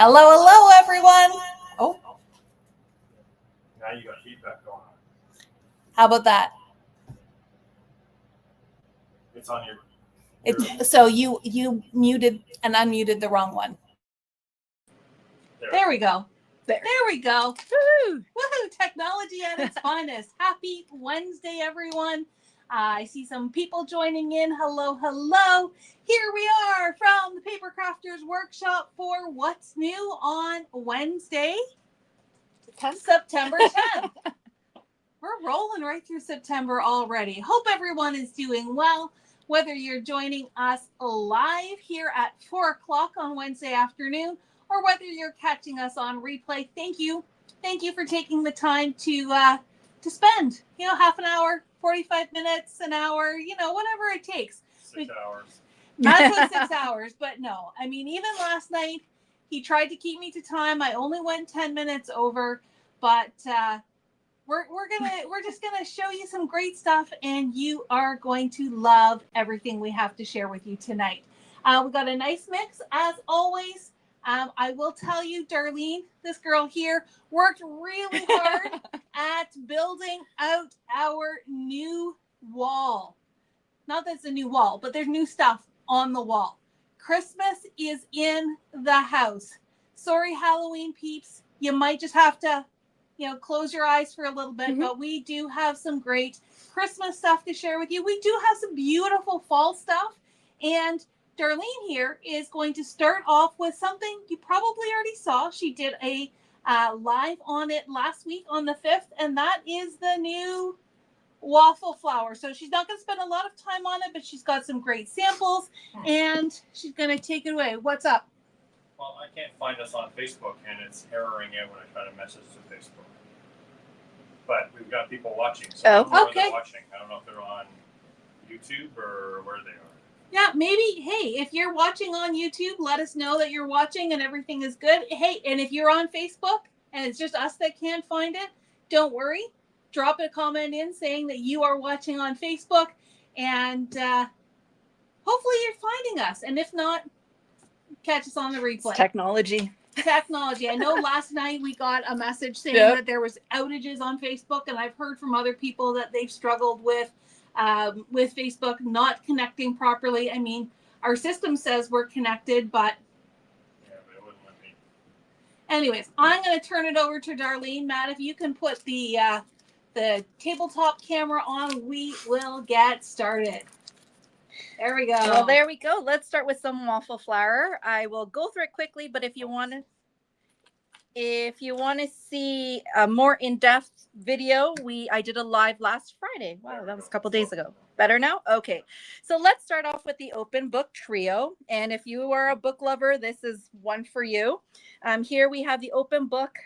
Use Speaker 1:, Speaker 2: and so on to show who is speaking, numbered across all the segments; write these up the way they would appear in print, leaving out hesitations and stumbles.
Speaker 1: Hello, hello, everyone. Oh,
Speaker 2: Now you got feedback going on.
Speaker 1: how about that?
Speaker 2: It's on your.
Speaker 1: So you muted and unmuted the wrong one. There we go. There we go. Woo! Woohoo! Technology at its finest. Happy Wednesday, everyone. I see some people joining in. Hello, hello. Here we are from the Paper Crafters Workshop for What's New on Wednesday, September 10th. We're rolling right through September already. Hope everyone is doing well. Whether you're joining us live here at 4 o'clock on Wednesday afternoon, or whether you're catching us on replay, thank you. Thank you for taking the time to spend, half an hour, 45 minutes, an hour, whatever it takes.
Speaker 2: 6 hours.
Speaker 1: Not so 6 hours, but no. I mean, even last night, he tried to keep me to time. I only went 10 minutes over, but we're just gonna show you some great stuff, and you are going to love everything we have to share with you tonight. We got a nice mix as always. I will tell you, Darlene, this girl here worked really hard at building out our new wall. Not that it's a new wall, but there's new stuff on the wall. Christmas is in the house. Sorry, Halloween peeps. You might just have to close your eyes for a little bit, but we do have some great Christmas stuff to share with you. We do have some beautiful fall stuff, and Darlene here is going to start off with something you probably already saw. She did a live on it last week on the 5th, and that is the new waffle flower. So she's not going to spend a lot of time on it, but she's got some great samples, and she's going to take it away. What's up?
Speaker 2: Well, I can't find us on Facebook, and it's erroring out when I try to message to Facebook. But we've got people watching, so I don't know where they're watching. I don't know if they're on YouTube or where they are.
Speaker 1: Yeah, maybe, hey, if you're watching on YouTube, let us know that you're watching and everything is good. Hey, and if you're on Facebook and it's just us that can't find it, don't worry. Drop a comment in saying that you are watching on Facebook, and hopefully you're finding us. And if not, catch us on the replay.
Speaker 3: It's technology.
Speaker 1: I know last night we got a message saying that there was outages on Facebook, and I've heard from other people that they've struggled with Facebook not connecting properly. I mean, our system says we're connected, but
Speaker 2: it wouldn't let me.
Speaker 1: Anyways, I'm going to turn it over to Darlene. Matt, if you can put the tabletop camera on, we will get started. There we go.
Speaker 3: Well, there we go. Let's start with some waffle flour. I will go through it quickly, but if you want to see a more in-depth video, I did a live last Friday. Wow, that was a couple days ago. Better now? Okay. So let's start off with the open book trio. And if you are a book lover, this is one for you. Here we have the open book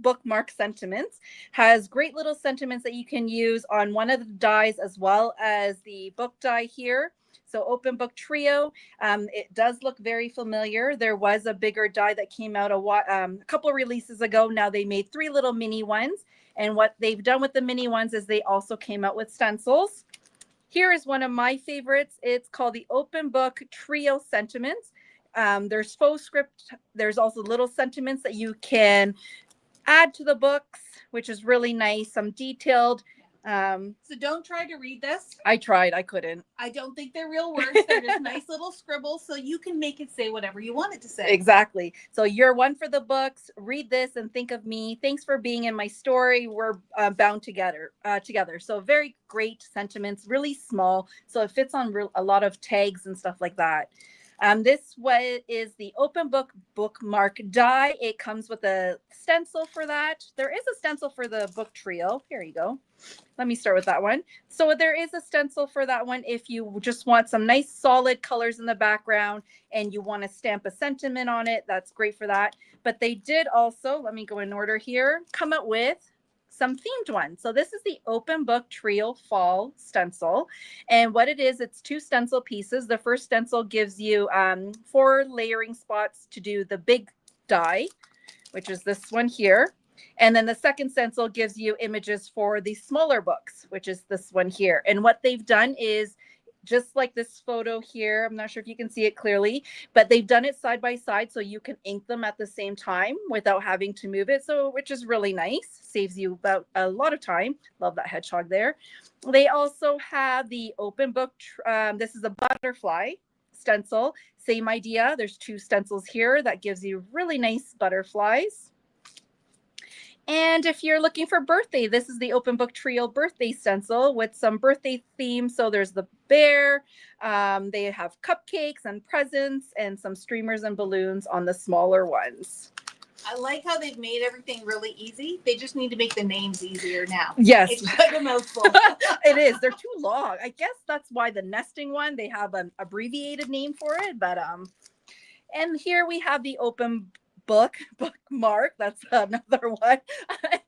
Speaker 3: bookmark sentiments. Has great little sentiments that you can use on one of the dies as well as the book die here. So open book trio, it does look very familiar. There was a bigger die that came out a couple of releases ago. Now they made 3 little mini ones. And what they've done with the mini ones is they also came out with stencils. Here is one of my favorites. It's called the open book trio sentiments. There's faux script. There's also little sentiments that you can add to the books, which is really nice. Some detailed.
Speaker 1: So don't try to read this.
Speaker 3: I tried. I couldn't.
Speaker 1: I don't think they're real words. They're just nice little scribbles, so you can make it say whatever you want it to say.
Speaker 3: Exactly. So you're one for the books. Read this and think of me. Thanks for being in my story. We're bound together. So very great sentiments. Really small, so it fits on a lot of tags and stuff like that. This is the open book bookmark die. It comes with a stencil for that. There is a stencil for the book trio. Here you go. Let me start with that one. So there is a stencil for that one if you just want some nice solid colors in the background and you want to stamp a sentiment on it. That's great for that. But they did also, let me go in order here, come up with some themed ones. So this is the open book trio fall stencil. And what it is, it's 2 stencil pieces. The first stencil gives you 4 layering spots to do the big die, which is this one here. And then the second stencil gives you images for the smaller books, which is this one here. And what they've done is just like this photo here. I'm not sure if you can see it clearly, but they've done it side by side so you can ink them at the same time without having to move it. So, which is really nice, saves you about a lot of time. Love that hedgehog there. They also have the open book. This is a butterfly stencil. Same idea. There's 2 stencils here that gives you really nice butterflies. And if you're looking for birthday, this is the Open Book Trio birthday stencil with some birthday themes. So there's the bear. They have cupcakes and presents and some streamers and balloons on the smaller ones.
Speaker 1: I like how they've made everything really easy. They just need to make the names easier now.
Speaker 3: Yes.
Speaker 1: It's quite a mouthful.
Speaker 3: It is. They're too long. I guess that's why the nesting one, they have an abbreviated name for it. But and here we have the open bookmark. That's another one.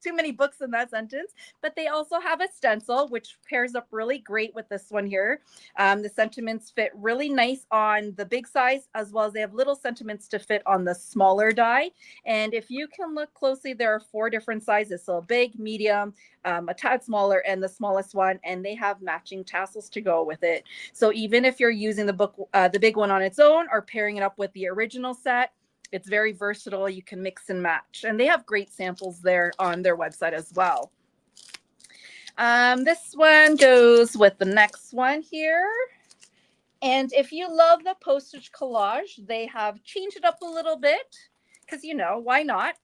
Speaker 3: Too many books in that sentence. But they also have a stencil, which pairs up really great with this one here. The sentiments fit really nice on the big size, as well as they have little sentiments to fit on the smaller die. And if you can look closely, there are 4 different sizes. So big, medium, a tad smaller, and the smallest one. And they have matching tassels to go with it. So even if you're using the big one on its own or pairing it up with the original set, it's very versatile. You can mix and match. And they have great samples there on their website as well. This one goes with the next one here. And if you love the postage collage, they have changed it up a little bit because, why not?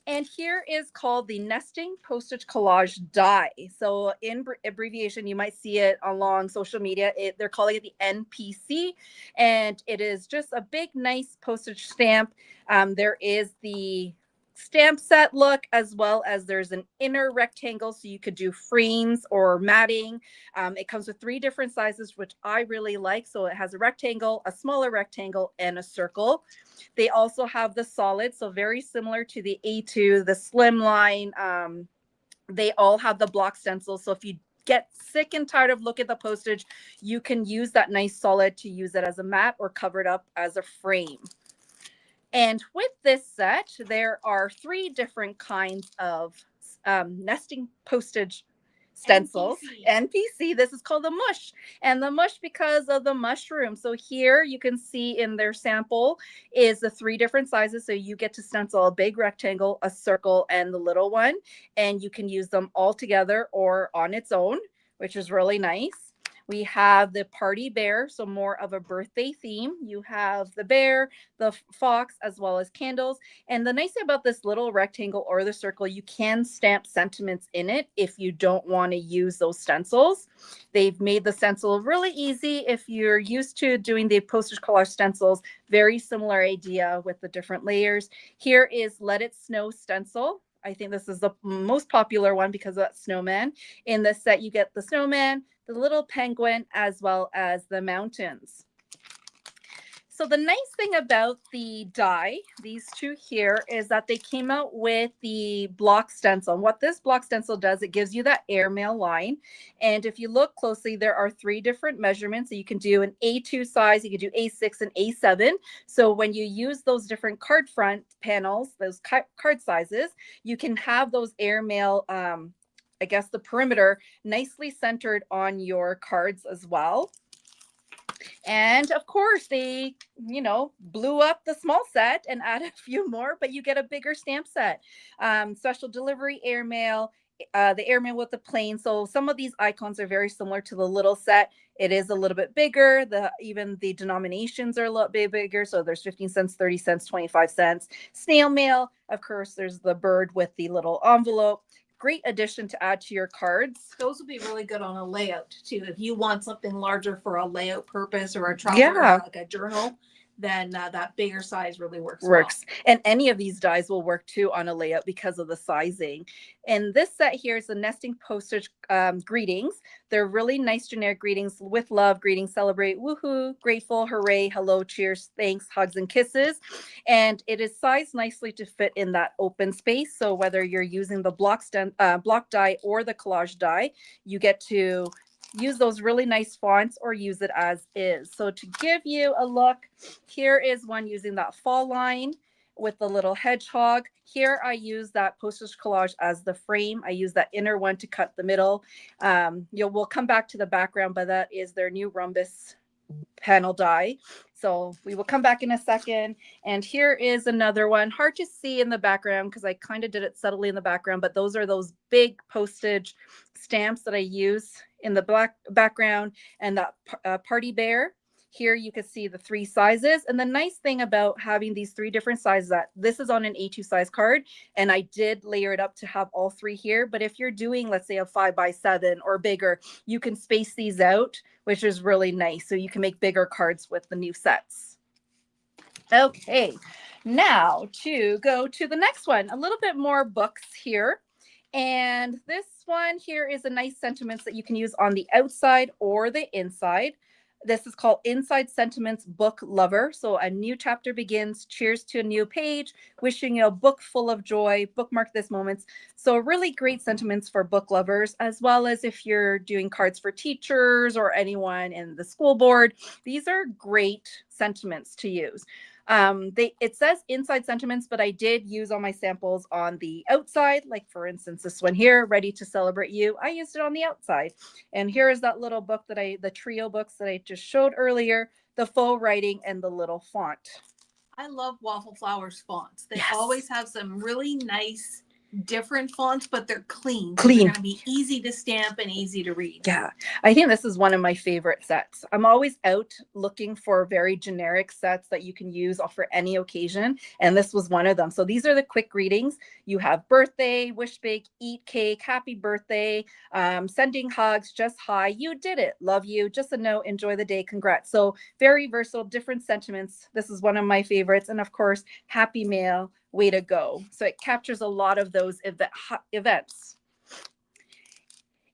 Speaker 3: And here is called the Nesting Postage Collage Die. So in abbreviation, you might see it along social media. They're calling it the NPC. And it is just a big, nice postage stamp. There is the stamp set look, as well as there's an inner rectangle. So you could do frames or matting. It comes with 3 different sizes, which I really like. So it has a rectangle, a smaller rectangle, and a circle. They also have the solid, so very similar to the A2, the slimline. They all have the block stencil. So if you get sick and tired of looking at the postage, you can use that nice solid to use it as a mat or cover it up as a frame. And with this set, there are 3 different kinds of nesting postage stencils. NPC. This is called the mush, and the mush because of the mushroom. So here you can see in their sample is the 3 different sizes. So you get to stencil a big rectangle, a circle, and the little one, and you can use them all together or on its own, which is really nice. We have the party bear, so more of a birthday theme. You have the bear, the fox, as well as candles. And the nice thing about this little rectangle or the circle, you can stamp sentiments in it if you don't want to use those stencils. They've made the stencil really easy. If you're used to doing the postage collage stencils, very similar idea with the different layers. Here is Let It Snow stencil. I think this is the most popular one because of that snowman. In this set, you get the snowman, the little penguin, as well as the mountains. So the nice thing about the die, these 2 here, is that they came out with the block stencil. And what this block stencil does, it gives you that airmail line. And if you look closely, there are 3 different measurements. So you can do an A2 size, you can do A6 and A7. So when you use those different card front panels, those card sizes, you can have those airmail, I guess the perimeter, nicely centered on your cards as well. And of course, they, blew up the small set and added a few more, but you get a bigger stamp set. Special delivery airmail, the airmail with the plane. So some of these icons are very similar to the little set. It is a little bit bigger. Even the denominations are a little bit bigger. So there's 15 cents, 30 cents, 25 cents. Snail mail, of course, there's the bird with the little envelope. Great addition to add to your cards.
Speaker 1: Those would be really good on a layout too. If you want something larger for a layout purpose or a travel, like a journal, then that bigger size really works. Well.
Speaker 3: And any of these dies will work too on a layout because of the sizing. And this set here is the nesting postage greetings. They're really nice generic greetings with love, greetings, celebrate, woohoo, grateful, hooray, hello, cheers, thanks, hugs, and kisses. And it is sized nicely to fit in that open space. So whether you're using the block die or the collage die, you get to use those really nice fonts or use it as is. So to give you a look, here is one using that fall line. with the little hedgehog. Here I use that postage collage as the frame. I use that inner one to cut the middle. We'll come back to the background, but that is their new rhombus panel die. So we will come back in a second. And here is another one. Hard to see in the background because I kind of did it subtly in the background, but those are those big postage stamps that I use in the black background, and that party bear. Here you can see the 3 sizes. And the nice thing about having these 3 different sizes, that this is on an A2 size card, and I did layer it up to have all 3 here. But if you're doing, let's say, a 5x7 or bigger, you can space these out, which is really nice. So you can make bigger cards with the new sets. Okay, now to go to the next one, a little bit more books here. And this one here is a nice sentiments that you can use on the outside or the inside. This is called Inside Sentiments Book Lover. So a new chapter begins. Cheers to a new page. Wishing you a book full of joy. Bookmark this moments. So really great sentiments for book lovers, as well as if you're doing cards for teachers or anyone in the school board. These are great sentiments to use. It says inside sentiments, but I did use all my samples on the outside. Like for instance, this one here, Ready to Celebrate You. I used it on the outside. And here is that little book the trio books that I just showed earlier, the faux writing and the little font.
Speaker 1: I love Waffle Flowers fonts. They
Speaker 3: Yes.
Speaker 1: always have some really nice different fonts, but they're clean.
Speaker 3: Clean.
Speaker 1: They're going to be easy to stamp and easy to read.
Speaker 3: Yeah, I think this is one of my favorite sets. I'm always out looking for very generic sets that you can use for any occasion, and this was one of them. So these are the quick greetings. You have birthday, wish big, eat cake, happy birthday, sending hugs, just hi, you did it, love you, just a note, enjoy the day, congrats. So very versatile, different sentiments. This is one of my favorites. And of course, happy mail, way to go. So it captures a lot of those events.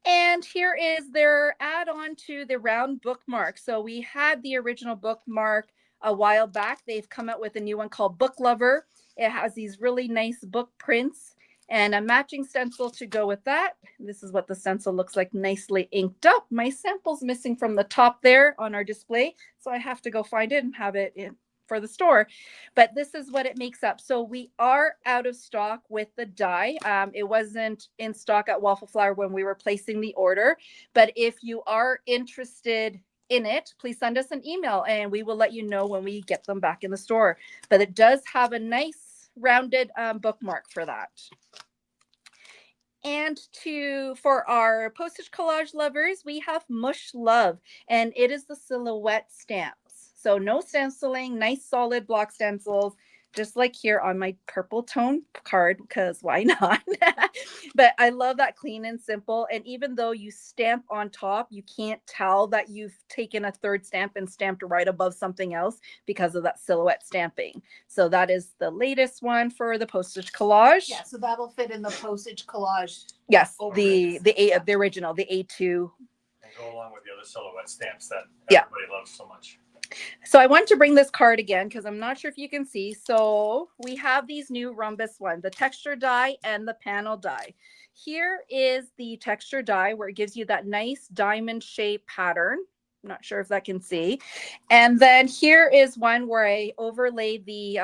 Speaker 3: And here is their add-on to the round bookmark. So we had the original bookmark a while back. They've come out with a new one called Book Lover. It has these really nice book prints and a matching stencil to go with that. This is what the stencil looks like, nicely inked up. My sample's missing from the top there on our display, so I have to go find it and have it in for the store, but this is what it makes up. So we are out of stock with the die. It wasn't in stock at Waffle Flower when we were placing the order, but if you are interested in it, please send us an email and we will let you know when we get them back in the store. But it does have a nice rounded bookmark for that. And for our postage collage lovers, we have Mush Love, and it is the silhouette stamps. So no stenciling, nice solid block stencils, just like here on my purple tone card, because why not? But I love that clean and simple. And even though you stamp on top, you can't tell that you've taken a third stamp and stamped right above something else because of that silhouette stamping. So that is the latest one for the postage collage.
Speaker 1: Yeah, so that'll fit in the postage collage.
Speaker 3: Yes, the original, the A2.
Speaker 2: And go along with the other silhouette stamps that
Speaker 3: Yeah.
Speaker 2: everybody loves so much.
Speaker 3: So I want to bring this card again because I'm not sure if you can see. So we have these new rhombus ones, the texture die and the panel die. Here is the texture die where it gives you that nice diamond shape pattern. I'm not sure if that can see. And then here is one where I overlaid the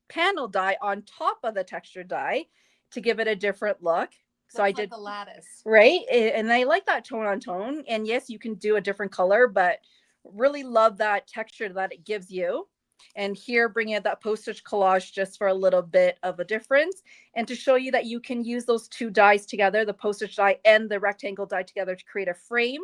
Speaker 3: panel die on top of the texture die to give it a different look. So I did
Speaker 1: the lattice,
Speaker 3: right? And I like that tone on tone. And yes, you can do a different color, but really love that texture that it gives you. And here bringing in that postage collage just for a little bit of a difference and to show you that you can use those two dies together, the postage die and the rectangle die together to create a frame.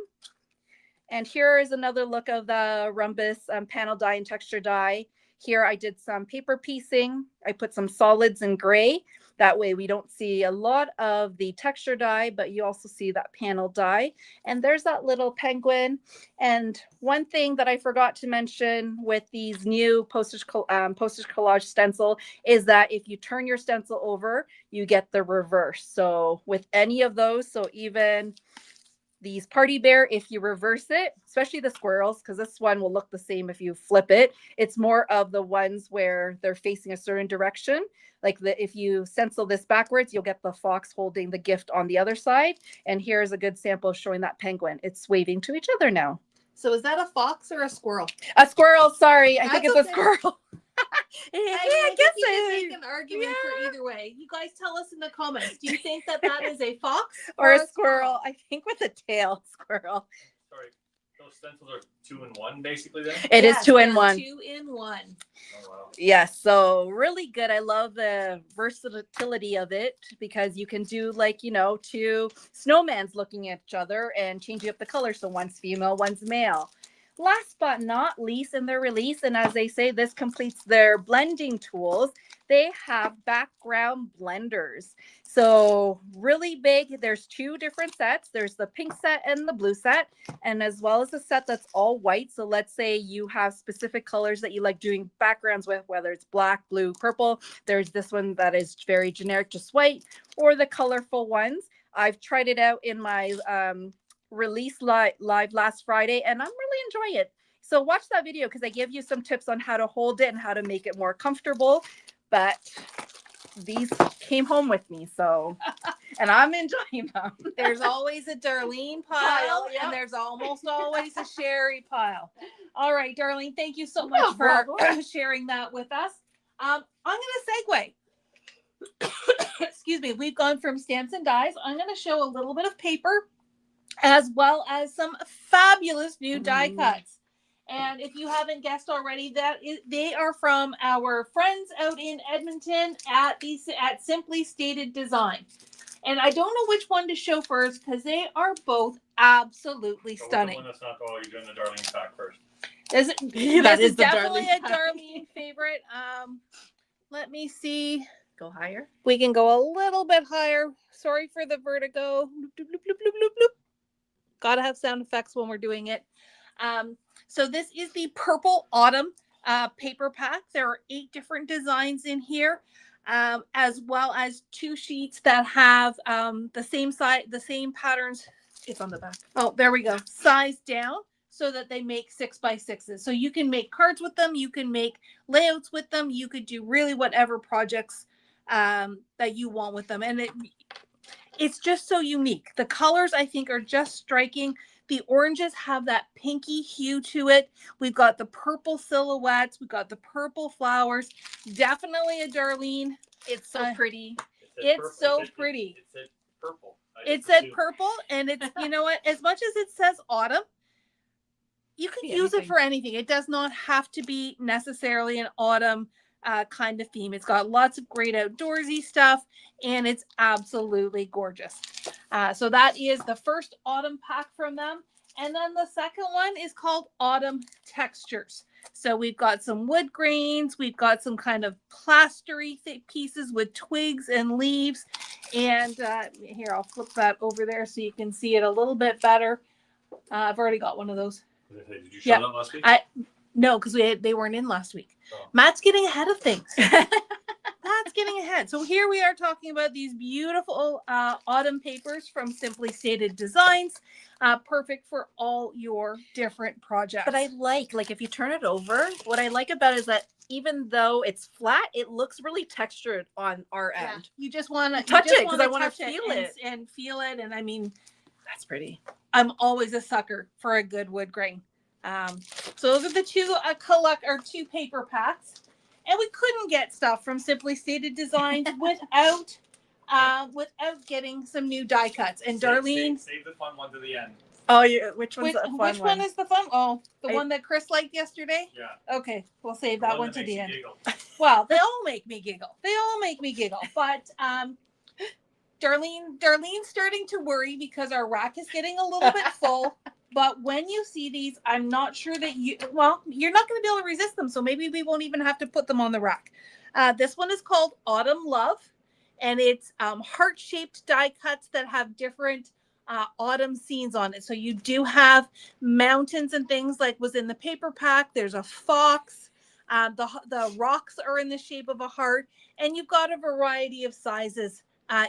Speaker 3: And here is another look of the rhombus panel die and texture die. Here I did some paper piecing. I put some solids in gray. That way we don't see a lot of the texture die, but you also see that panel die. And there's that little penguin. And one thing that I forgot to mention with these new postage collage stencil is that if you turn your stencil over, you get the reverse. So with any of those, so even these party bear, if you reverse it, especially the squirrels, because this one will look the same if you flip it. It's more of the ones where they're facing a certain direction. Like if you stencil this backwards, you'll get the fox holding the gift on the other side. And here's a good sample showing that penguin. It's waving to each other now.
Speaker 1: So is that a fox or a squirrel?
Speaker 3: A squirrel, sorry. I think it's
Speaker 1: okay.
Speaker 3: a squirrel.
Speaker 1: I guess you can make an argument for either way. You guys tell us in the comments. Do you think that is a fox
Speaker 3: or a squirrel? I think with a tail, squirrel.
Speaker 2: Sorry, those stencils are 2-in-1 basically then?
Speaker 3: It is 2-in-1.
Speaker 1: 2-in-1.
Speaker 2: Oh, wow.
Speaker 3: Yes, so really good. I love the versatility of it because you can do like, two snowmans looking at each other and changing up the color. So one's female, one's male. Last but not least in their release, and as they say, this completes their blending tools, they have background blenders. So really big. There's 2 different sets. There's the pink set and the blue set, and as well as a set that's all white. So let's say you have specific colors that you like doing backgrounds with, whether it's black, blue, purple. There's this one that is very generic, just white, or the colorful ones. I've tried it out in my release live last Friday, and I'm really enjoying it. So watch that video because I give you some tips on how to hold it and how to make it more comfortable. But these came home with me, so and I'm enjoying them.
Speaker 1: There's always a Darlene pile,
Speaker 3: Yep.
Speaker 1: and there's almost always a Sherry pile. All right, Darlene, thank you so much for sharing that with us. I'm going to segue. Excuse me. We've gone from stamps and dies. I'm going to show a little bit of paper as well as some fabulous new die cuts. And if you haven't guessed already, they are from our friends out in Edmonton at Simply Stated Design. And I don't know which one to show first because they are both absolutely stunning.
Speaker 2: The one that's not, you're doing the Darlene pack first.
Speaker 1: This is definitely a Darlene favorite. Let me see.
Speaker 3: Go higher.
Speaker 1: We can go a little bit higher. Sorry for the vertigo. Bloop, bloop, bloop, bloop, bloop, bloop. Gotta have sound effects when we're doing it. So this is the Purple Autumn paper pack. There are 8 different designs in here, as well as 2 sheets that have the same size, the same patterns.
Speaker 3: It's on the back.
Speaker 1: Oh, there we go. Size down so that they make 6x6s. So you can make cards with them. You can make layouts with them. You could do really whatever projects that you want with them. And it's just so unique. The colors, I think, are just striking. The oranges have that pinky hue to it. We've got the purple silhouettes. We've got the purple flowers. Definitely a Darlene.
Speaker 3: It's so pretty.
Speaker 1: It's so pretty.
Speaker 2: It said purple.
Speaker 1: It said purple, and it's, you know what? As much as it says autumn, you can use it for anything. It does not have to be necessarily an autumn kind of theme. It's got lots of great outdoorsy stuff, and it's absolutely gorgeous. So that is the first autumn pack from them. And then the second one is called Autumn Textures. So we've got some wood grains. We've got some kind of plastery pieces with twigs and leaves. And here, I'll flip that over there so you can see it a little bit better. I've already got one of those.
Speaker 2: Did you show them last week?
Speaker 1: No, because they weren't in last week.
Speaker 2: Oh.
Speaker 1: Matt's getting ahead of things. Matt's getting ahead. So here we are talking about these beautiful autumn papers from Simply Stated Designs. Perfect for all your different projects.
Speaker 3: But I like if you turn it over, what I like about it is that even though it's flat, it looks really textured on our end.
Speaker 1: You just want to
Speaker 3: touch it because I want to feel it
Speaker 1: and feel it. And I mean,
Speaker 3: that's pretty.
Speaker 1: I'm always a sucker for a good wood grain. So those are the 2 2 paper packs, and we couldn't get stuff from Simply Stated Designs without getting some new die cuts. And Darlene,
Speaker 2: save the fun one to the end.
Speaker 3: Oh, yeah. Which one's the fun one?
Speaker 1: Which one is the fun? Oh, the one that Chris liked yesterday?
Speaker 2: Yeah.
Speaker 1: Okay, we'll save that one to the end.
Speaker 2: Giggle.
Speaker 1: Well, they all make me giggle. But Darlene's starting to worry because our rack is getting a little bit full. But when you see these, I'm not sure that you're not going to be able to resist them. So maybe we won't even have to put them on the rack. This one is called Autumn Love, and it's heart-shaped die cuts that have different autumn scenes on it. So you do have mountains and things like was in the paper pack. There's a fox. The rocks are in the shape of a heart, and you've got a variety of sizes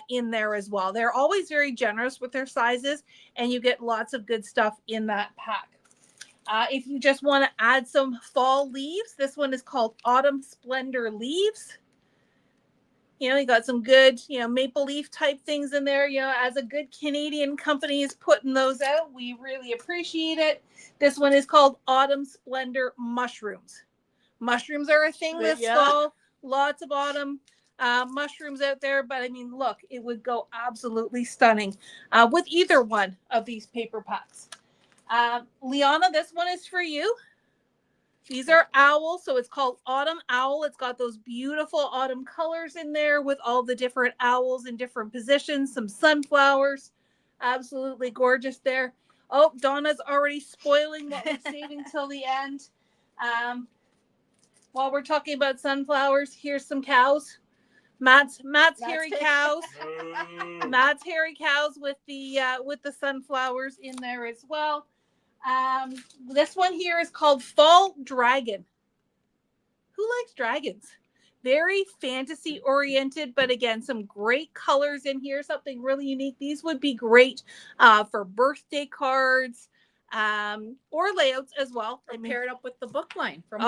Speaker 1: in there as well. They're always very generous with their sizes, and you get lots of good stuff in that pack. If you just want to add some fall leaves, this one is called Autumn Splendor Leaves. You got some good, maple leaf type things in there. As a good Canadian company is putting those out, we really appreciate it. This one is called Autumn Splendor Mushrooms. Mushrooms are a thing this
Speaker 3: Yeah.
Speaker 1: fall. Lots of autumn mushrooms out there. But I mean, look, it would go absolutely stunning with either one of these paper packs. Liana, this one is for you. These are owls, so it's called Autumn Owl. It's got those beautiful autumn colors in there with all the different owls in different positions, some sunflowers. Absolutely gorgeous there. Oh, Donna's already spoiling what we're saving till the end. While we're talking about sunflowers, here's some cows. Matt's hairy cows. Matt's hairy cows with the sunflowers in there as well. This one here is called Fall Dragon. Who likes dragons? Very fantasy oriented, but again, some great colors in here, something really unique. These would be great for birthday cards or layouts as well.
Speaker 3: And pair it up with the book line from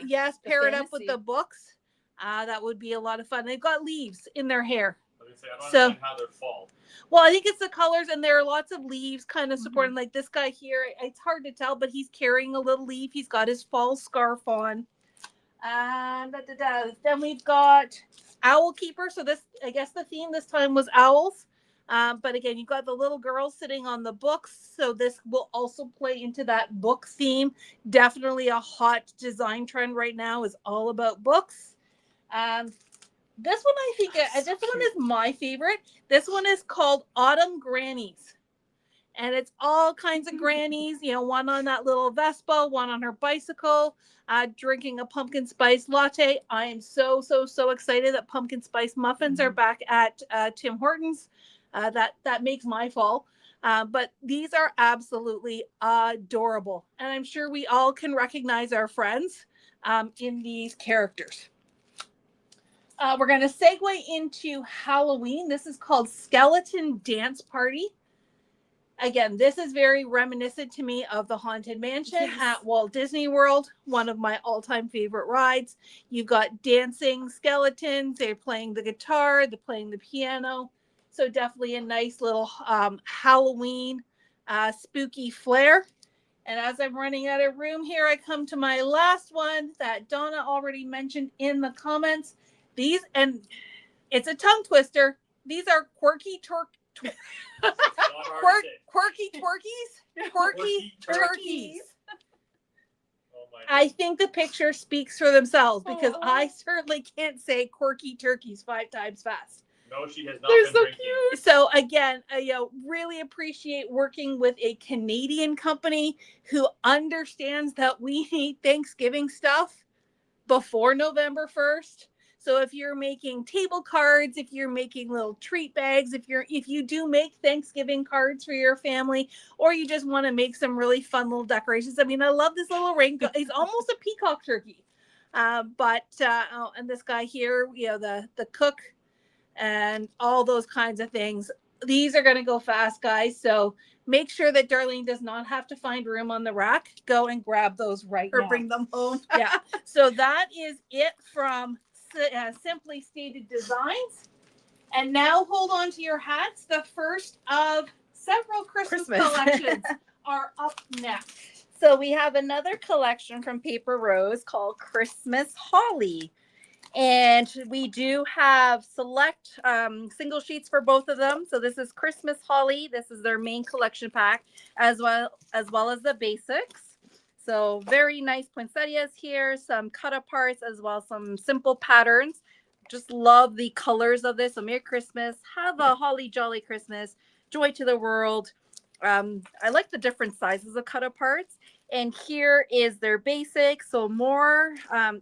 Speaker 1: yes, pair it up with the books. That would be a lot of fun. They've got leaves in their hair.
Speaker 2: I don't understand how they're fall.
Speaker 1: Well, I think it's the colors, and there are lots of leaves kind of supporting. Like this guy here, it's hard to tell, but he's carrying a little leaf. He's got his fall scarf on. Then we've got Owl Keeper. So this, I guess the theme this time was owls. But again, you've got the little girl sitting on the books. So this will also play into that book theme. Definitely a hot design trend right now is all about books. This one, I think, this one is my favorite. This one is called Autumn Grannies. And it's all kinds of grannies, you know, one on that little Vespa, one on her bicycle, drinking a pumpkin spice latte. I am so excited that pumpkin spice muffins are back at Tim Hortons. That makes my fall. But these are absolutely adorable. And I'm sure we all can recognize our friends in these characters. We're going to segue into Halloween. This is called Skeleton Dance Party. Again, this is very reminiscent to me of the Haunted Mansion at Walt Disney World, one of my all-time favorite rides. You've got dancing skeletons. They're playing the guitar. They're playing the piano. So definitely a nice little Halloween spooky flair. And as I'm running out of room here, I come to my last one that Donna already mentioned in the comments. These, and it's a tongue twister. These are quirky turkeys. I think the picture speaks for themselves because I certainly can't say quirky turkeys 5 times fast.
Speaker 2: No, she has not. They're so drinking.
Speaker 1: Cute. So again, really appreciate working with a Canadian company who understands that we need Thanksgiving stuff before November 1st. So if you're making table cards, if you're making little treat bags, if you do make Thanksgiving cards for your family, or you just want to make some really fun little decorations. I mean, I love this little ring. It's almost a peacock turkey. And this guy here, you know, the cook and all those kinds of things. These are going to go fast, guys. So make sure that Darlene does not have to find room on the rack. Go and grab those right now.
Speaker 3: Or bring them home.
Speaker 1: Yeah. So that is it from Simply Stated Designs. And now hold on to your hats. The first of several Christmas. Collections are up next.
Speaker 3: So we have another collection from Paper Rose called Christmas Holly. And we do have select single sheets for both of them. So this is Christmas Holly. This is their main collection pack, as well as the basics. So very nice poinsettias here, some cut aparts, as well as some simple patterns. Just love the colors of this. So Merry Christmas. Have a holly jolly Christmas. Joy to the world. I like the different sizes of cut aparts. And here is their basics. So more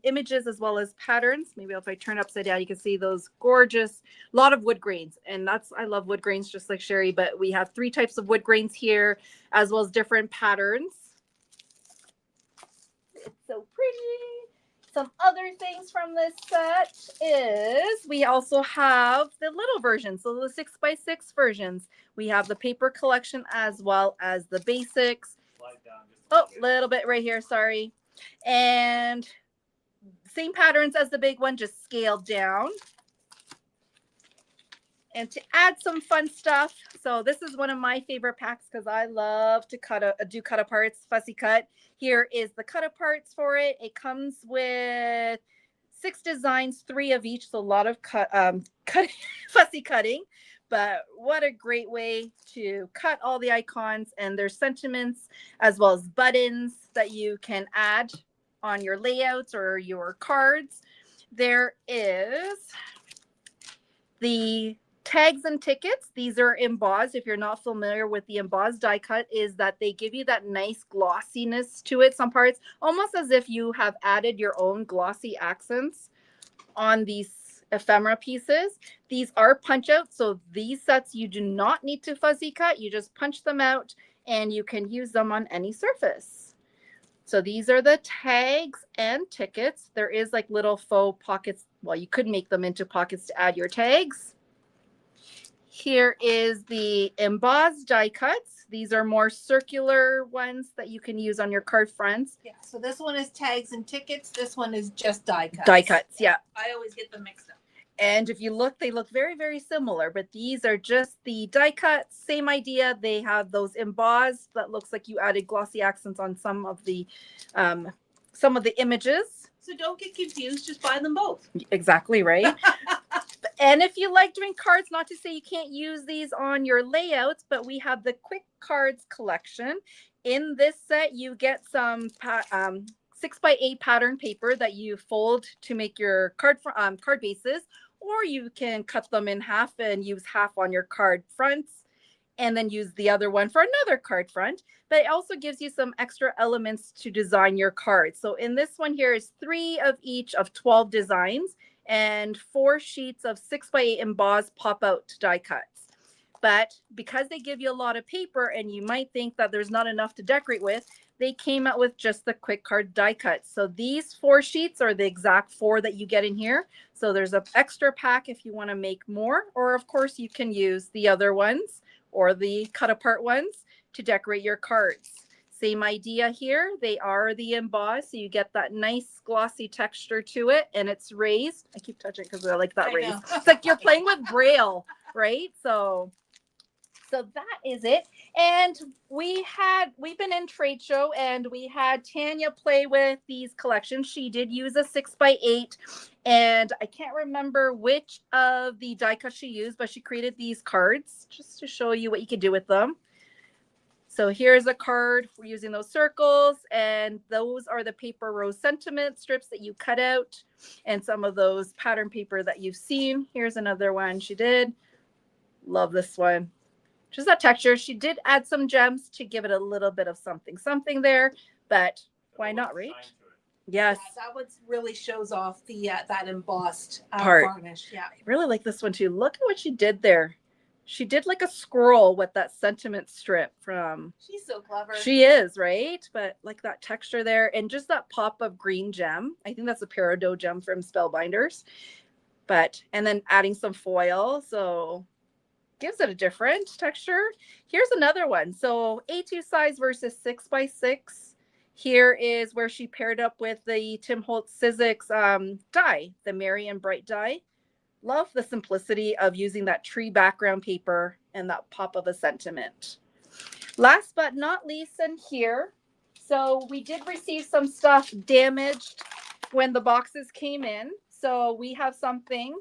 Speaker 3: images as well as patterns. Maybe if I turn upside down, you can see those gorgeous, lot of wood grains. And I love wood grains just like Sherry, but we have 3 types of wood grains here, as well as different patterns. It's so pretty. Some other things from this set is we also have the little version. So the 6x6 versions. We have the paper collection as well as the basics. Oh, a little bit right here, sorry. And same patterns as the big one, just scaled down. And to add some fun stuff, so this is one of my favorite packs because I love to do cut aparts, fussy cut. Here is the cut aparts for it. It comes with 6 designs, 3 of each, so a lot of fussy cutting. But what a great way to cut all the icons, and there's sentiments as well as buttons that you can add on your layouts or your cards. There is the tags and tickets. These are embossed. If you're not familiar with the embossed die cut, is that they give you that nice glossiness to it, some parts, almost as if you have added your own glossy accents on these ephemera pieces. These are punch outs, so these sets you do not need to fuzzy cut. You just punch them out and you can use them on any surface. So these are the tags and tickets. There is like little faux pockets. Well, you could make them into pockets to add your tags. Here is the embossed die cuts. These are more circular ones that you can use on your card fronts.
Speaker 1: Yeah, so this one is tags and tickets. This one is just die cuts.
Speaker 3: Die cuts, yeah.
Speaker 1: I always get them mixed up.
Speaker 3: And if you look, they look very, very similar, but these are just the die cuts. Same idea. They have those embossed that looks like you added glossy accents on some of the images.
Speaker 1: So don't get confused. Just buy them both.
Speaker 3: Exactly right. And if you like doing cards, not to say you can't use these on your layouts, but we have the Quick Cards collection. In this set, you get some 6x8 pattern paper that you fold to make your card bases, or you can cut them in half and use half on your card fronts and then use the other one for another card front. But it also gives you some extra elements to design your cards. So in this one here is 3 of each of 12 designs and 4 sheets of 6x8 embossed pop-out die cuts. But because they give you a lot of paper and you might think that there's not enough to decorate with, they came out with just the quick card die cuts. So these 4 sheets are the exact 4 that you get in here. So there's an extra pack if you want to make more, or of course you can use the other ones or the cut apart ones to decorate your cards. Same idea here. They are the embossed, so you get that nice glossy texture to it, and it's raised. I keep touching because I like that raised. It's like you're playing with Braille, right? So that is it. And we've been in trade show and we had Tanya play with these collections. She did use a 6x8 and I can't remember which of the die cuts she used, but she created these cards just to show you what you could do with them. So here's a card. We're using those circles, and those are the paper rose sentiment strips that you cut out and some of those pattern paper that you've seen. Here's another one she did. Love this one. Just that texture. She did add some gems to give it a little bit of something there, but why not, right? Yes.
Speaker 1: Yeah, that one really shows off the that embossed
Speaker 3: part.
Speaker 1: Varnish. Yeah.
Speaker 3: I really like this one too. Look at what she did there. She did like a scroll with that sentiment strip from.
Speaker 1: She's so clever.
Speaker 3: She is, right? But like that texture there and just that pop of green gem. I think that's a peridot gem from Spellbinders. And then adding some foil. So gives it a different texture. Here's another one. So A2 size versus 6x6. Here is where she paired up with the Tim Holtz Sizzix die, the Merry and Bright die. Love the simplicity of using that tree background paper and that pop of a sentiment. Last but not least in here, so we did receive some stuff damaged when the boxes came in. So we have something.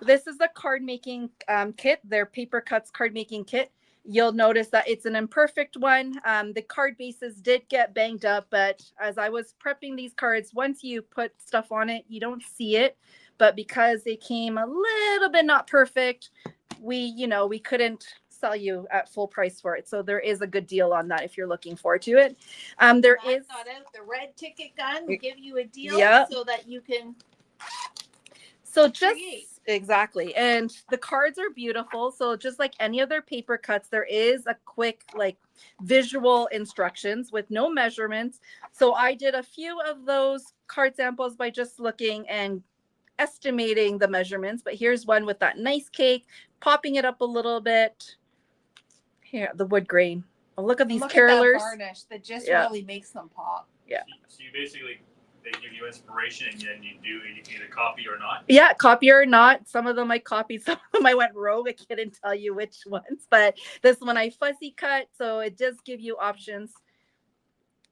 Speaker 3: This is the card making kit, their paper cuts card making kit. You'll notice that it's an imperfect one. The card bases did get banged up, but as I was prepping these cards, once you put stuff on it, you don't see it. But because they came a little bit not perfect, we couldn't sell you at full price for it. So there is a good deal on that if you're looking forward to it. There is
Speaker 1: thought out the red ticket gun. We give you a deal so that you can.
Speaker 3: So just exactly. And the cards are beautiful. So just like any other paper cuts, there is a quick visual instructions with no measurements. So I did a few of those card samples by just looking and estimating the measurements. But here's one with that nice cake, popping it up a little bit. Here, the wood grain. Oh, look at these carolers.
Speaker 1: Look at that varnish that just really makes them pop.
Speaker 3: Yeah.
Speaker 2: So you basically, they give you inspiration and then you can either copy or not?
Speaker 3: Yeah, copy or not. Some of them I copied, some of them I went rogue. I couldn't tell you which ones, but this one I fuzzy cut, so it does give you options.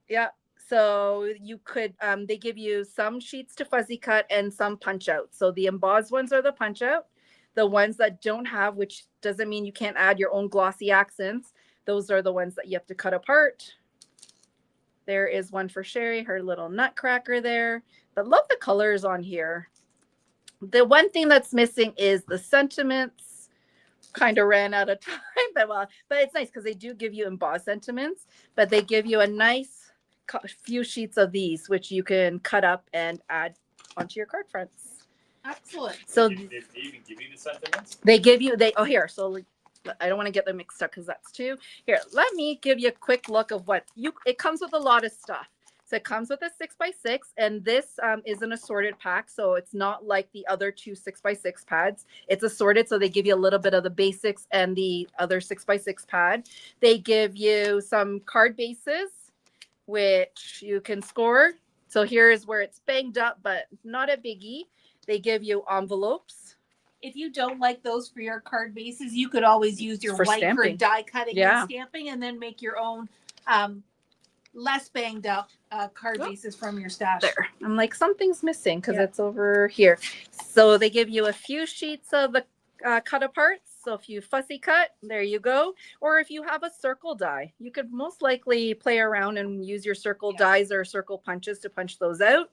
Speaker 3: Yeah. So you could, they give you some sheets to fuzzy cut and some punch out. So the embossed ones are the punch out. The ones that don't have, which doesn't mean you can't add your own glossy accents, those are the ones that you have to cut apart. There is one for Sherry, her little nutcracker there. But love the colors on here. The one thing that's missing is the sentiments. Kind of ran out of time, but it's nice because they do give you embossed sentiments, but they give you a nice few sheets of these, which you can cut up and add onto your card fronts.
Speaker 1: Excellent.
Speaker 2: So they even give you the sentiments?
Speaker 3: They give you, here, so I don't want to get them mixed up because that's two. Here, let me give you a quick look of it comes with a lot of stuff. So it comes with a 6x6, and this is an assorted pack. So it's not like the other two 6x6 pads. It's assorted. So they give you a little bit of the basics and the other 6x6 pad. They give you some card bases, which you can score. So here is where it's banged up, but not a biggie. They give you envelopes.
Speaker 1: If you don't like those for your card bases, you could always use your white
Speaker 3: stamping.
Speaker 1: for die cutting and stamping, and then make your own less banged up card bases from your stash.
Speaker 3: There. I'm like, something's missing because it's over here. So they give you a few sheets of the cut aparts. So if you fussy cut, there you go. Or if you have a circle die, you could most likely play around and use your circle dies or circle punches to punch those out.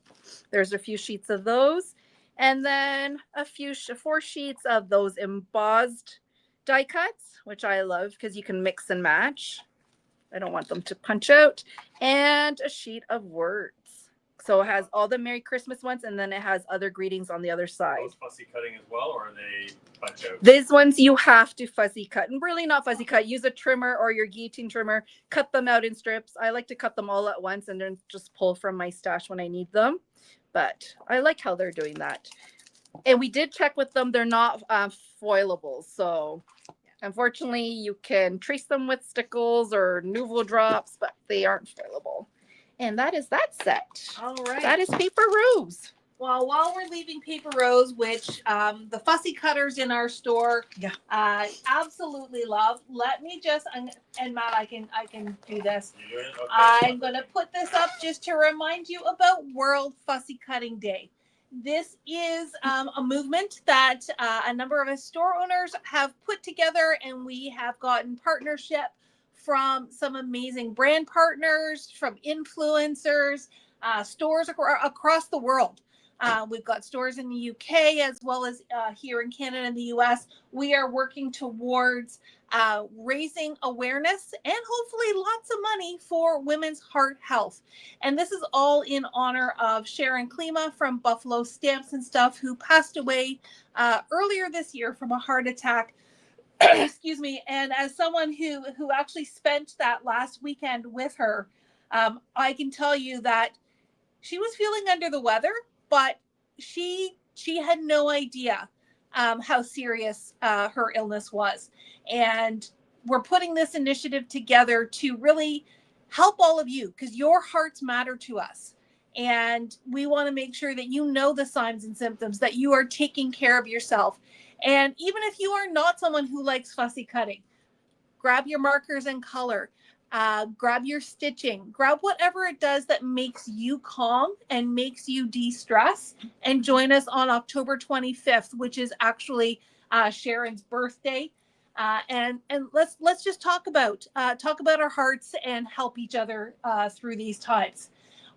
Speaker 3: There's a few sheets of those. And then a few 4 sheets of those embossed die cuts, which I love because you can mix and match. I don't want them to punch out. And a sheet of words. So it has all the Merry Christmas ones, and then it has other greetings on the other side.
Speaker 2: Those fussy cutting as well, or are they punch out?
Speaker 3: These ones you have to fuzzy cut, and really not fuzzy cut. Use a trimmer or your guillotine trimmer. Cut them out in strips. I like to cut them all at once and then just pull from my stash when I need them. But I like how they're doing that. And we did check with them. They're not foilable. So unfortunately, you can trace them with stickles or Nouveau drops, but they aren't foilable. And that is that set.
Speaker 1: All right.
Speaker 3: That is Paper Rose.
Speaker 1: Well, while we're leaving Paper Rose, which the fussy cutters in our store absolutely love, let me just, and Matt, I can do this.
Speaker 2: You doing it? Okay.
Speaker 1: I'm going to put this up just to remind you about World Fussy Cutting Day. This is a movement that a number of us store owners have put together, and we have gotten partnership from some amazing brand partners, from influencers, stores across the world. We've got stores in the UK as well as here in Canada and the US. We are working towards raising awareness and hopefully lots of money for women's heart health. And this is all in honor of Sharon Klima from Buffalo Stamps and Stuff, who passed away earlier this year from a heart attack. Excuse me. And as someone who actually spent that last weekend with her, I can tell you that she was feeling under the weather, but she had no idea how serious her illness was. And we're putting this initiative together to really help all of you, because your hearts matter to us. And we want to make sure that you know the signs and symptoms, that you are taking care of yourself. And even if you are not someone who likes fussy cutting, grab your markers and color, grab your stitching, grab whatever it does that makes you calm and makes you de-stress, and join us on October 25th, which is actually Sharon's birthday. And let's just talk about our hearts and help each other through these times.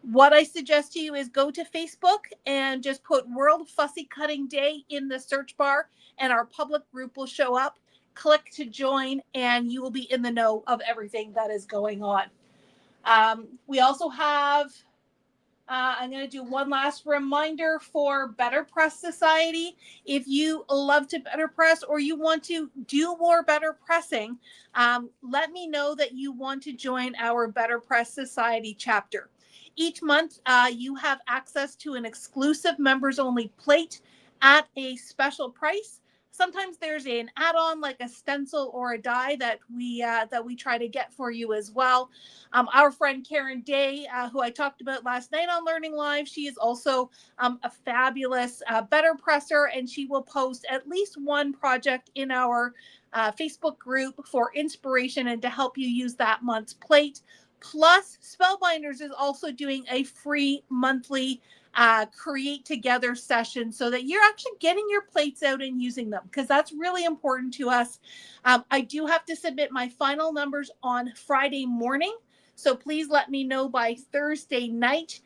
Speaker 1: What I suggest to you is go to Facebook and just put World Fussy Cutting Day in the search bar, and our public group will show up. Click to join, and you will be in the know of everything that is going on. We also have, I'm going to do one last reminder for Better Press Society. If you love to better press, or you want to do more better pressing, let me know that you want to join our Better Press Society chapter. Each month, you have access to an exclusive members-only plate at a special price. Sometimes there's an add-on like a stencil or a die that we try to get for you as well. Our friend Karen Day, who I talked about last night on Learning Live, she is also a fabulous better presser, and she will post at least one project in our Facebook group for inspiration and to help you use that month's plate. Plus, Spellbinders is also doing a free monthly create together session so that you're actually getting your plates out and using them, because that's really important to us. I do have to submit my final numbers on Friday morning, so please let me know by Thursday night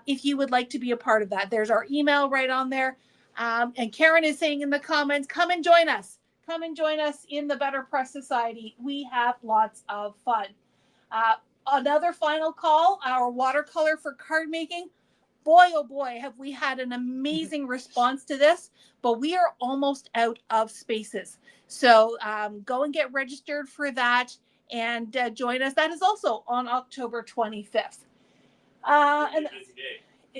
Speaker 1: if you would like to be a part of that. There's our email right on there. And Karen is saying in the comments, come and join us. Come and join us in the Better Press Society. We have lots of fun. Another final call, our watercolor for card making. Boy, oh boy, have we had an amazing response to this, but we are almost out of spaces. So go and get registered for that and join us. That is also on October 25th. And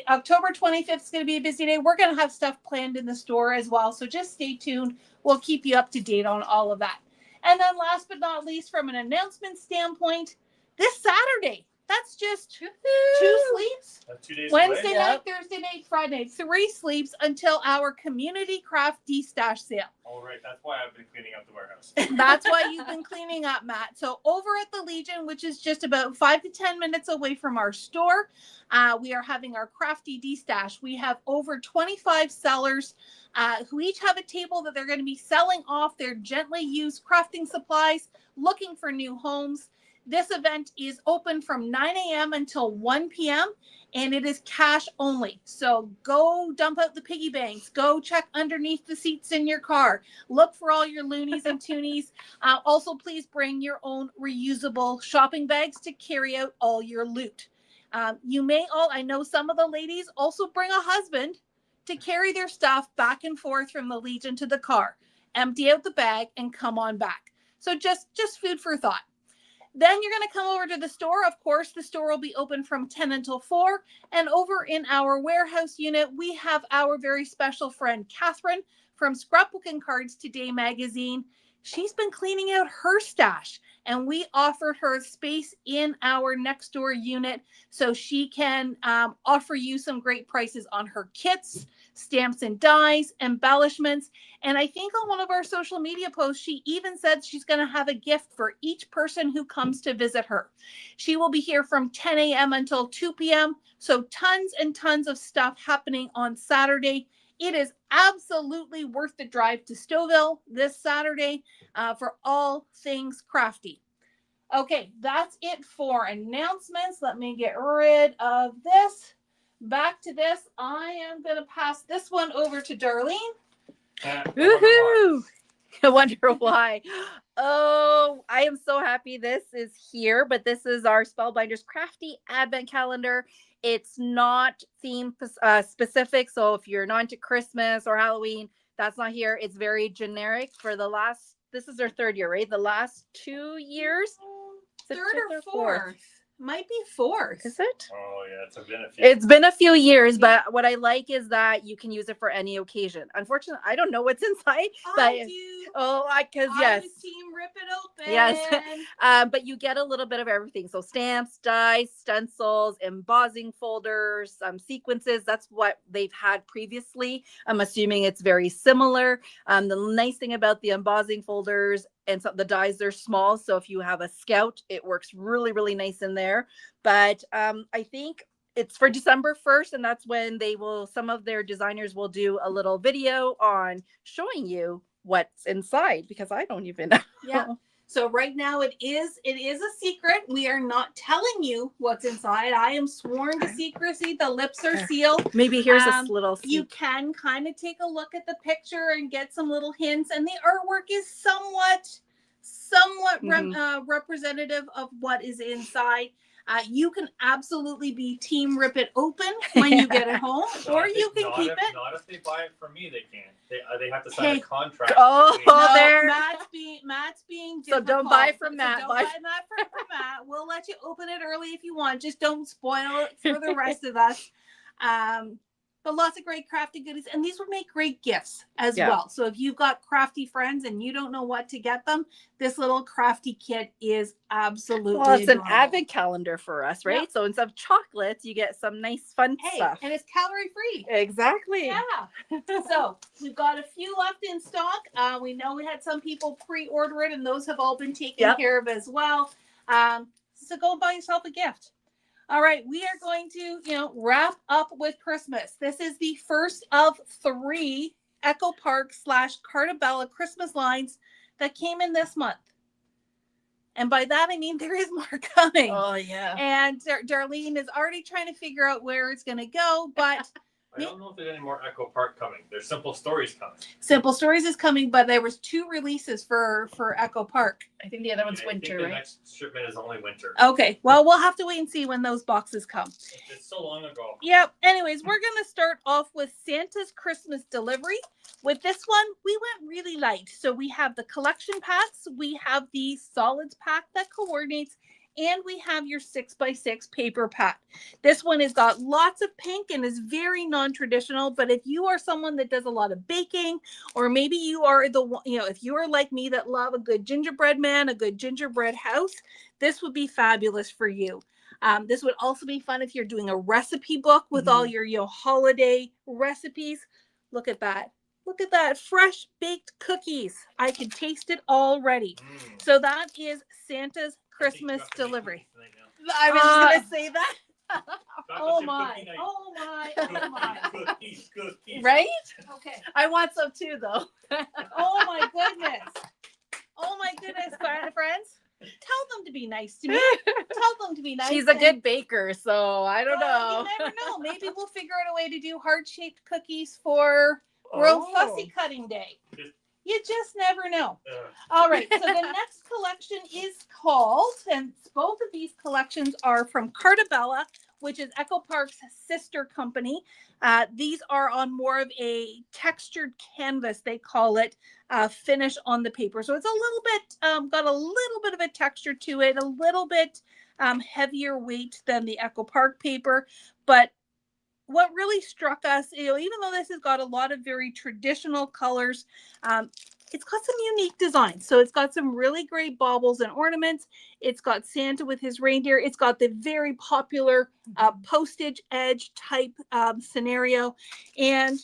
Speaker 1: October 25th is going to be a busy day. We're going to have stuff planned in the store as well. So just stay tuned. We'll keep you up to date on all of that. And then last but not least, from an announcement standpoint, this Saturday, that's just 2 sleeps.
Speaker 2: 2 days
Speaker 1: Wednesday
Speaker 2: away.
Speaker 1: night, Thursday night, Friday night. 3 sleeps until our community crafty stash sale.
Speaker 2: All right, that's why I've been cleaning up the warehouse.
Speaker 1: That's why you've been cleaning up, Matt. So over at the Legion, which is just about 5 to 10 minutes away from our store, we are having our crafty D-stash. We have over 25 sellers who each have a table that they're going to be selling off their gently used crafting supplies, looking for new homes. This event is open from 9 a.m. until 1 p.m. and it is cash only. So go dump out the piggy banks. Go check underneath the seats in your car. Look for all your loonies and toonies. Also, please bring your own reusable shopping bags to carry out all your loot. You may all, I know some of the ladies also bring a husband to carry their stuff back and forth from the Legion to the car. Empty out the bag and come on back. So just food for thought. Then you're going to come over to the store. Of course, the store will be open from 10 until 4. And over in our warehouse unit, we have our very special friend, Catherine, from Scrapbooking Cards Today magazine. She's been cleaning out her stash, and we offered her space in our next door unit so she can offer you some great prices on her kits, stamps and dies, embellishments. And I think on one of our social media posts, she even said she's going to have a gift for each person who comes to visit her. She will be here from 10 a.m. until 2 p.m. So tons and tons of stuff happening on Saturday. It is absolutely worth the drive to Stouffville this Saturday for all things crafty. Okay, that's it for announcements. Let me get rid of this. Back to this. I am going to pass this one over to Darlene.
Speaker 3: Woohoo! I wonder why. Oh, I am so happy this is here, but this is our Spellbinders Crafty Advent Calendar. It's not theme specific, so if you're not into Christmas or Halloween, that's not here. It's very generic for the last, this is our 3rd year, right? The last 2 years?
Speaker 1: Third or fourth? Might be 4th.
Speaker 3: Is it?
Speaker 2: Oh yeah,
Speaker 3: it's been a few years, but what I like is that you can use it for any occasion. Unfortunately, I don't know what's inside, but
Speaker 1: I do.
Speaker 3: Because yes,
Speaker 1: team rip it open.
Speaker 3: Yes, but you get a little bit of everything. So stamps, dies, stencils, embossing folders, sequences. That's what they've had previously. I'm assuming it's very similar. The nice thing about the embossing folders and so the dies, they're small. So if you have a scout, it works really, really nice in there. But I think it's for December 1st, and that's when some of their designers will do a little video on showing you what's inside, because I don't even know.
Speaker 1: Yeah. So right now it is a secret. We are not telling you what's inside. I am sworn to secrecy. The lips are sealed.
Speaker 3: Maybe here's a little sneak.
Speaker 1: You can kind of take a look at the picture and get some little hints, and the artwork is somewhat representative of what is inside. You can absolutely be team rip it open when you get it home, or you can keep it.
Speaker 2: Not if they buy it from me, they can't. They have to sign a contract.
Speaker 3: There.
Speaker 1: Matt's being difficult.
Speaker 3: So don't buy from Matt.
Speaker 1: So don't buy that from Matt. We'll let you open it early if you want. Just don't spoil it for the rest of us. but lots of great crafty goodies. And these would make great gifts as
Speaker 3: Yeah.
Speaker 1: well. So if you've got crafty friends and you don't know what to get them, this little crafty kit is absolutely
Speaker 3: Well, it's
Speaker 1: adorable.
Speaker 3: an advent calendar for us, right?
Speaker 1: Yep.
Speaker 3: So instead of chocolates, you get some nice fun
Speaker 1: Hey,
Speaker 3: stuff.
Speaker 1: and it's calorie free.
Speaker 3: Exactly.
Speaker 1: Yeah. So we've got a few left in stock. We know we had some people pre-order it, and those have all been taken care of as well. So go buy yourself a gift. All right, we are going to, wrap up with Christmas. This is the first of 3 Echo Park / Cartabella Christmas lines that came in this month. And by that, I mean there is more coming.
Speaker 3: Oh, yeah.
Speaker 1: And Darlene is already trying to figure out where it's going to go, but
Speaker 2: I don't know if there's any more Echo Park coming. There's Simple Stories coming.
Speaker 1: Simple Stories is coming, but there was 2 releases for Echo Park.
Speaker 3: I think the other one's winter,
Speaker 2: I think the
Speaker 3: right?
Speaker 2: next shipment is only winter.
Speaker 1: Okay, well, we'll have to wait and see when those boxes come.
Speaker 2: It's so long ago.
Speaker 1: Yep. Anyways, we're going to start off with Santa's Christmas Delivery. With this one, we went really light. So we have the collection packs, we have the solids pack that coordinates, and we have your 6x6 paper pack. This one has got lots of pink and is very non-traditional, but if you are someone that does a lot of baking, or maybe you are if you are like me that love a good gingerbread man, a good gingerbread house, this would be fabulous for you. This would also be fun if you're doing a recipe book with all your holiday recipes. Look at that. Look at that, fresh baked cookies. I can taste it already. So that is Santa's Christmas Delivery.
Speaker 3: I was just going to say that.
Speaker 1: Oh my.
Speaker 2: Cookies.
Speaker 3: Right?
Speaker 1: Okay.
Speaker 3: I want some too, though.
Speaker 1: Oh my goodness. Oh my goodness, friends. Tell them to be nice to me. Tell them to be nice.
Speaker 3: She's a good baker, so I don't know.
Speaker 1: You never know. Maybe we'll figure out a way to do heart-shaped cookies for World Fussy Cutting Day. You just never know. All right. So the next collection is called, and both of these collections are from Cartabella, which is Echo Park's sister company. These are on more of a textured canvas, they call it, finish on the paper. So it's a little bit, got a little bit of a texture to it, a little bit heavier weight than the Echo Park paper. But what really struck us, even though this has got a lot of very traditional colors, it's got some unique designs. So it's got some really great baubles and ornaments. It's got Santa with his reindeer. It's got the very popular postage edge type scenario. And,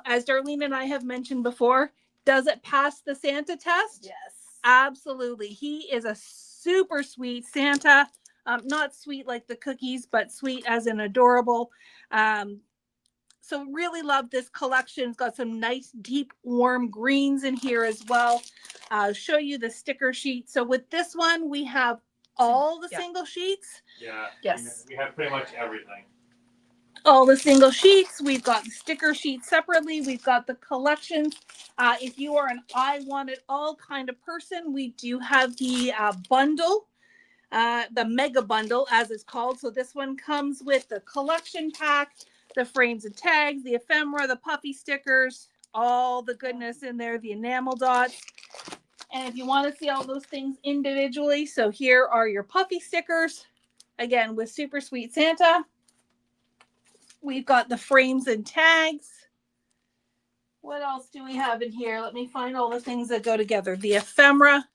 Speaker 1: as Darlene and I have mentioned before, does it pass the Santa test?
Speaker 3: Yes.
Speaker 1: Absolutely. He is a super sweet Santa. Not sweet like the cookies, but sweet as in adorable. So really love this collection. It's got some nice, deep, warm greens in here as well. I'll show you the sticker sheet. So with this one, we have all the single sheets.
Speaker 2: Yeah.
Speaker 3: Yes.
Speaker 2: We have pretty much everything.
Speaker 1: All the single sheets. We've got the sticker sheet separately. We've got the collections. If you are an I want it all kind of person, we do have the bundle. The mega bundle, as it's called. So this one comes with the collection pack, the frames and tags, the ephemera, the puffy stickers, all the goodness in there, the enamel dots. And if you want to see all those things individually, so here are your puffy stickers, again with Super Sweet Santa. We've got the frames and tags. What else do we have in here? Let me find all the things that go together. The ephemera.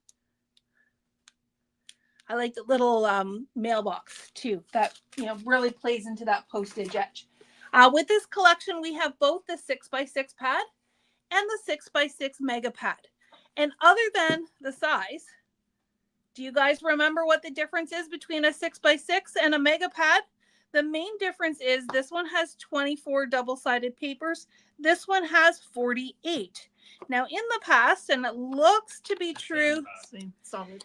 Speaker 1: I like the little mailbox too. That really plays into that postage edge. With this collection, we have both the 6x6 pad and the 6x6 mega pad. And other than the size, do you guys remember what the difference is between a 6x6 and a mega pad? The main difference is this one has 24 double-sided papers. This one has 48. Now, in the past, and it looks to be true,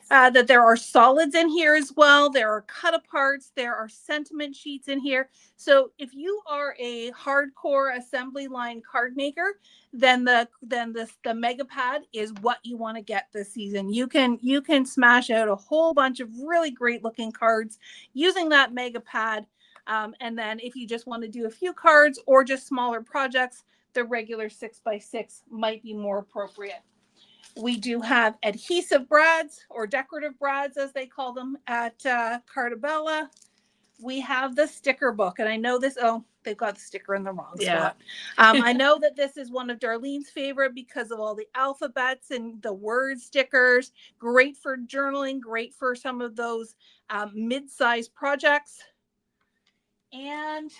Speaker 1: that there are solids in here as well. There are cut-aparts. There are sentiment sheets in here. So if you are a hardcore assembly line card maker, then the mega pad is what you want to get this season. You can smash out a whole bunch of really great looking cards using that mega pad. And then if you just want to do a few cards or just smaller projects, the regular 6x6 might be more appropriate. We do have adhesive brads or decorative brads, as they call them at Cartabella. We have the sticker book, and I know this. Oh, they've got the sticker in the wrong
Speaker 3: Yeah.
Speaker 1: spot. I know that this is one of Darlene's favorite because of all the alphabets and the word stickers. Great for journaling, great for some of those mid-sized projects. And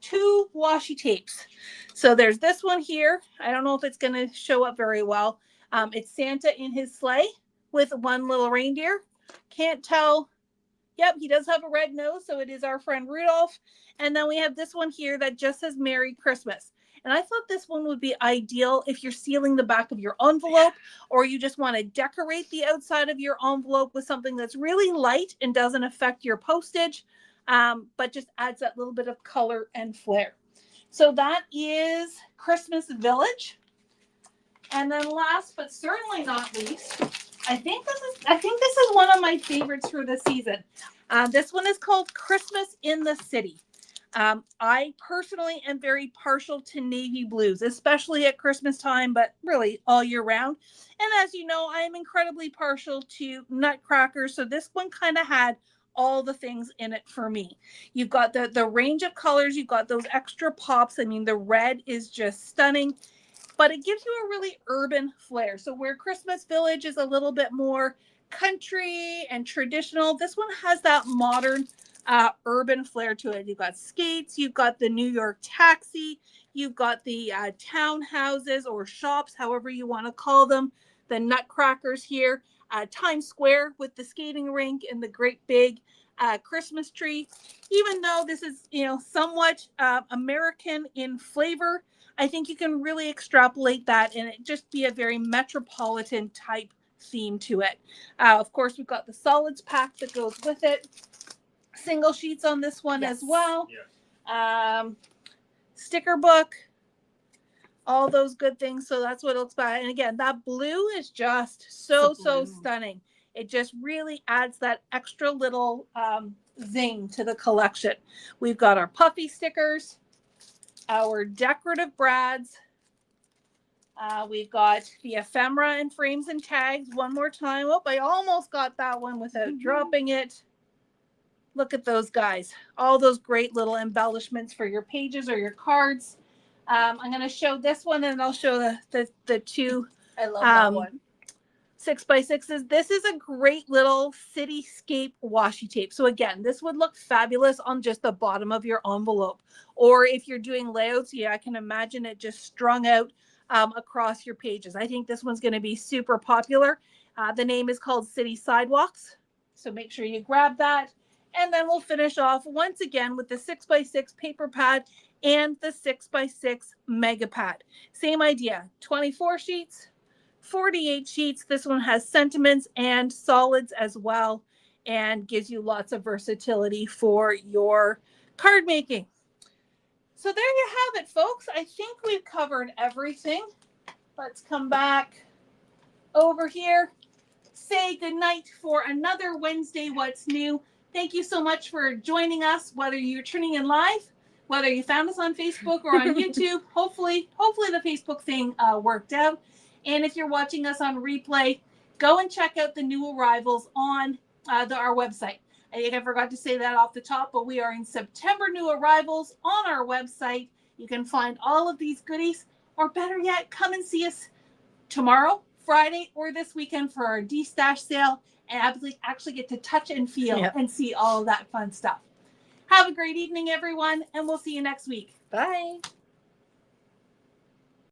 Speaker 1: 2 washi tapes. So there's this one here. I don't know if it's going to show up very well. It's Santa in his sleigh with one little reindeer. Can't tell. Yep, he does have a red nose, so it is our friend Rudolph. And then we have this one here that just says Merry Christmas. And I thought this one would be ideal if you're sealing the back of your envelope, or you just want to decorate the outside of your envelope with something that's really light and doesn't affect your postage, but just adds that little bit of color and flair. So that is Christmas Village. And then last but certainly not least, I think this is one of my favorites for the season. This one is called Christmas in the City. I personally am very partial to navy blues, especially at Christmas time, but really all year round. And as you know, I am incredibly partial to nutcrackers. So this one kind of had all the things in it for me. You've got the range of colors. You've got those extra pops. I mean, the red is just stunning. But it gives you a really urban flair. So where Christmas Village is a little bit more country and traditional, this one has that modern urban flair to it. You've got skates, you've got the New York taxi, you've got the townhouses or shops, however you want to call them, the nutcrackers here, Times Square with the skating rink and the great big Christmas tree. Even though this is, somewhat American in flavor, I think you can really extrapolate that and it just be a very metropolitan type theme to it. Of course, we've got the solids pack that goes with it. Single sheets on this one as well.
Speaker 2: Yes.
Speaker 1: Sticker book. All those good things. So that's what it looks like. And again, that blue is just so stunning. It just really adds that extra little zing to the collection. We've got our puffy stickers, our decorative brads. We've got the ephemera and frames and tags. One more time. Oh, I almost got that one without dropping it. Look at those guys. All those great little embellishments for your pages or your cards. I'm going to show this one and I'll show the 2.
Speaker 3: I love that one.
Speaker 1: 6x6s. This is a great little cityscape washi tape. So again, this would look fabulous on just the bottom of your envelope. Or if you're doing layouts, I can imagine it just strung out across your pages. I think this one's going to be super popular. The name is called City Sidewalks. So make sure you grab that. And then we'll finish off once again with the 6x6 paper pad and the 6x6 mega pad. Same idea, 24 sheets, 48 sheets. This one has sentiments and solids as well and gives you lots of versatility for your card making. So there you have it, folks. I think we've covered everything. Let's come back over here. Say goodnight for another Wednesday What's New. Thank you so much for joining us, whether you're tuning in live, whether you found us on Facebook or on YouTube. Hopefully the Facebook thing worked out. And if you're watching us on replay, go and check out the new arrivals on our website. I think I forgot to say that off the top, but we are in September new arrivals on our website. You can find all of these goodies, or better yet, come and see us tomorrow, Friday, or this weekend for our D-Stash sale and actually get to touch and feel and see all of that fun stuff. Have a great evening, everyone, and we'll see you next week.
Speaker 3: Bye.